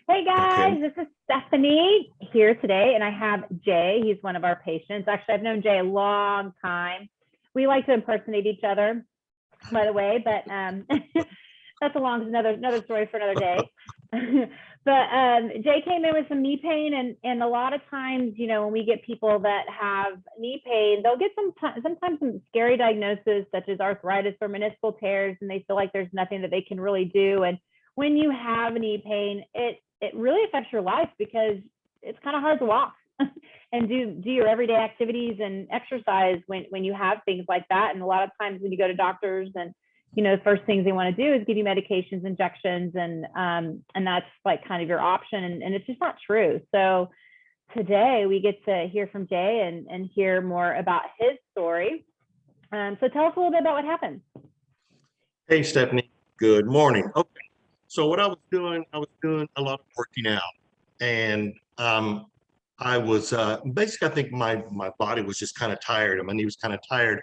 Hey Okay. guys, this is Stephanie here today, and I have Jay. He's one of our patients. Actually, I've known Jay a long time. We like to impersonate each other, by the way, but that's another story for another day. But Jay came in with some knee pain, and a lot of times, when we get people that have knee pain, they'll get sometimes some scary diagnoses such as arthritis or meniscal tears, and they feel like there's nothing that they can really do. And when you have knee pain, it really affects your life because it's kind of hard to walk and do your everyday activities and exercise when you have things like that. And a lot of times when you go to doctors and the first things they want to do is give you medications, injections, and that's like kind of your option. And it's just not true. So today we get to hear from Jay and hear more about his story. So tell us a little bit about what happened. Hey, Stephanie. Good morning. Okay. So what I was doing a lot of working out, and I was basically, I think my body was just kind of tired, and my knee was kind of tired,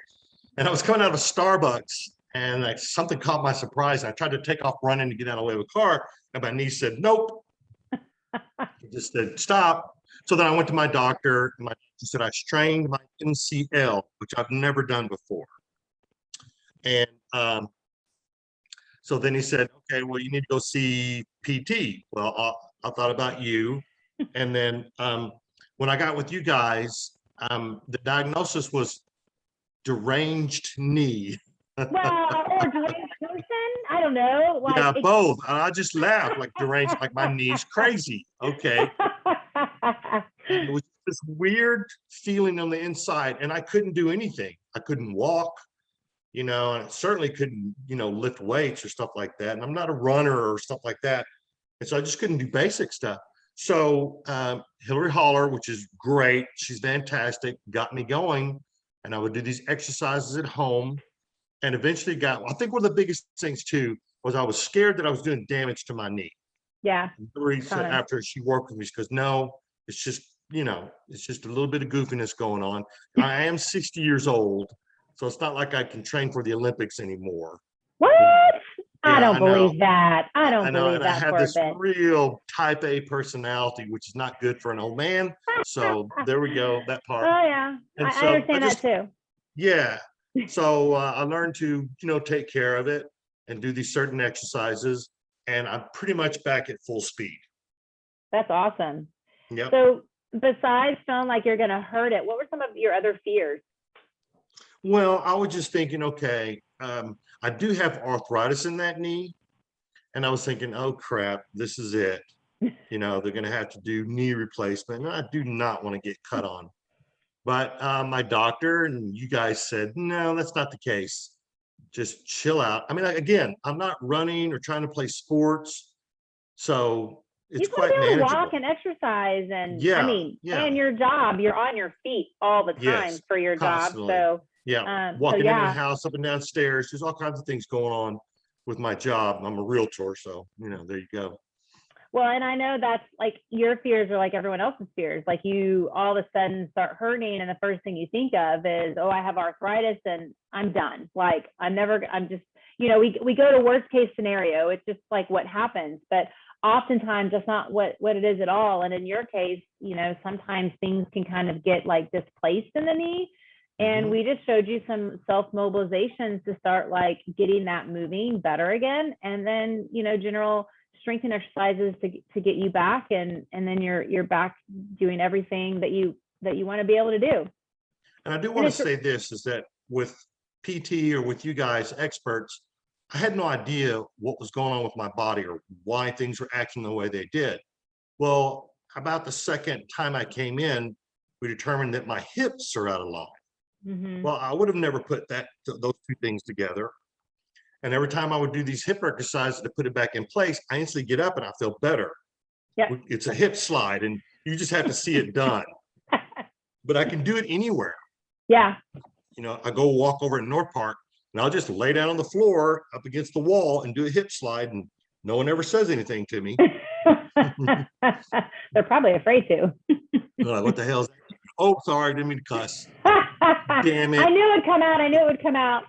and I was coming out of a Starbucks, and like something caught my surprise, and I tried to take off running to get out of the way of the car, and my knee said nope. It just said stop. So then I went to my doctor, and my doctor said I strained my MCL, which I've never done before, and so then he said, okay, well, you need to go see PT. Well, I thought about you. And then when I got with you guys, the diagnosis was deranged knee. Or deranged person. I don't know. Yeah, both. And I just laughed, like deranged, like my knee's crazy. Okay. And it was this weird feeling on the inside, and I couldn't do anything. I couldn't walk. And I certainly couldn't, lift weights or stuff like that. And I'm not a runner or stuff like that. And so I just couldn't do basic stuff. So Hillary Holler, which is great, she's fantastic, got me going. And I would do these exercises at home and eventually I think one of the biggest things too, was I was scared that I was doing damage to my knee. Yeah. And Hillary said after she worked with me, she goes, no, it's just, it's just a little bit of goofiness going on. I am 60 years old. So it's not like I can train for the Olympics anymore. What? Yeah, I don't believe that. I don't believe and I that have for a this bit. real type A personality, which is not good for an old man. So there we go, that part. Oh yeah, And I understand that too. Yeah. So I learned to, take care of it and do these certain exercises. And I'm pretty much back at full speed. That's awesome. Yep. So besides feeling like you're going to hurt it, what were some of your other fears? Well, I was just thinking, okay, I do have arthritis in that knee. And I was thinking, oh crap, this is it. They're going to have to do knee replacement. And I do not want to get cut on. But my doctor and you guys said, no, that's not the case. Just chill out. I mean, again, I'm not running or trying to play sports. So it's quite manageable. To walk and exercise, and and your job, you're on your feet all the time for your constantly. job. So walking in the house, up and down stairs, there's all kinds of things going on with my job. I'm a realtor, so there you go. Well, and I know that's like your fears are like everyone else's fears. Like you all of a sudden start hurting, and the first thing you think of is, oh, I have arthritis and I'm done. Like I'm just, we go to worst case scenario. It's just like what happens. But oftentimes that's not what it is at all. And in your case, sometimes things can kind of get like displaced in the knee. And we just showed you some self-mobilizations to start like getting that moving better again. And then, general strength and exercises to get you back. And then you're back doing everything that you want to be able to do. And I do want to say this is that with PT or with you guys experts, I had no idea what was going on with my body or why things were acting the way they did. Well, about the second time I came in, we determined that my hips are out of line. Well, I would have never put those two things together. And every time I would do these hip exercises to put it back in place, I instantly get up and I feel better. Yeah. It's a hip slide and you just have to see it done. But I can do it anywhere. Yeah. I go walk over in North Park and I'll just lay down on the floor up against the wall and do a hip slide and no one ever says anything to me. They're probably afraid to. Like, what the hell is that? Oh, sorry, I didn't mean to cuss. Damn it. I knew it would come out.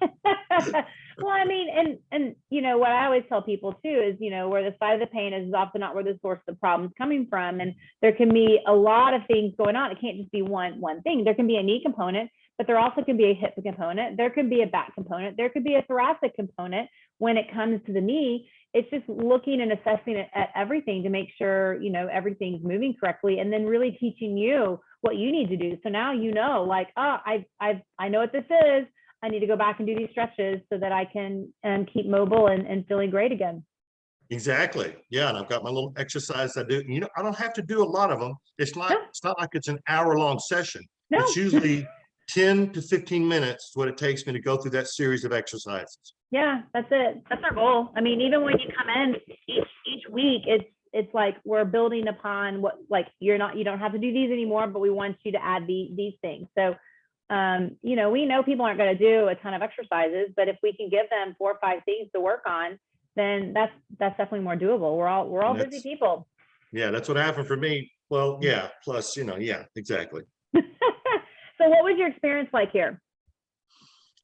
Well, I mean, and you know what I always tell people too is, you know, where the side of the pain is often not where the source of the problem is coming from, and there can be a lot of things going on. It can't just be one thing. There can be a knee component, but there also can be a hip component. There could be a back component. There could be a thoracic component when it comes to the knee. It's just looking and assessing it at everything to make sure, you know, everything's moving correctly, and then really teaching you what you need to do. So now you know, like, oh, I know what this is. I need to go back and do these stretches so that I can keep mobile and feeling great again. Exactly. Yeah, and I've got my little exercise I do. You know, I don't have to do a lot of them. No, It's not like it's an hour-long session. It's no, usually 10 to 15 minutes is what it takes me to go through that series of exercises. yeah, that's it. That's our goal. I mean, even when you come in each week, it's like we're building upon what, like, you don't have to do these anymore, but we want you to add these things. So you know, we know people aren't going to do a ton of exercises, but if we can give them 4 or 5 things to work on, then that's definitely more doable. We're all busy people. Yeah, that's what happened for me. Well, yeah, plus, you know, yeah, exactly. So what was your experience like here?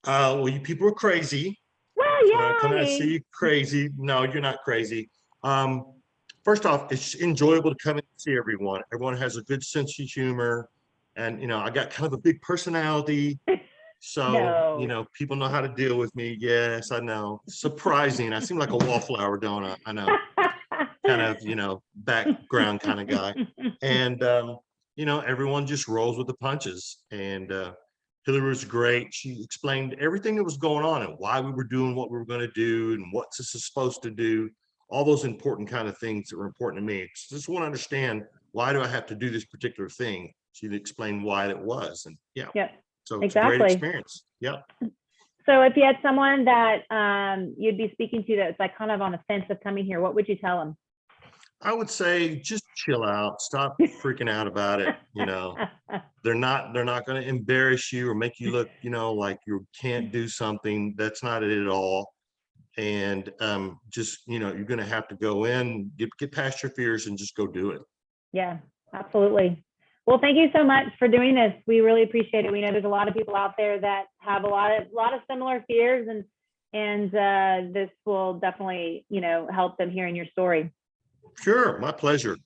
Well, you people are crazy. Well, So when I come yeah, out and see you crazy, no, you're not crazy. First off, it's enjoyable to come and see everyone. Everyone has a good sense of humor. And, you know, I got kind of a big personality. So, you no. know, people know how to deal with me. Yes, I know. Surprising. I seem like a wallflower, don't I? I know. Kind of, you know, background kind of guy. And, you know, everyone just rolls with the punches. And Hillary was great. She explained everything that was going on and why we were doing what we were going to do and what this is supposed to do. All those important kind of things that were important to me. Just want to understand, why do I have to do this particular thing? She'd explain why it was. And yeah, Yep, so it's a great exactly. experience. Yeah. So if you had someone that you'd be speaking to that's like kind of on the fence of coming here, what would you tell them? I would say just chill out, stop freaking out about it. You know, they're not going to embarrass you or make you look, you know, like you can't do something. That's not it at all. And just, you know, you're going to have to go in, get past your fears and just go do it. Yeah, absolutely. Well, thank you so much for doing this. We really appreciate it. We know there's a lot of people out there that have a lot of similar fears, and this will definitely, you know, help them hearing your story. Sure, my pleasure.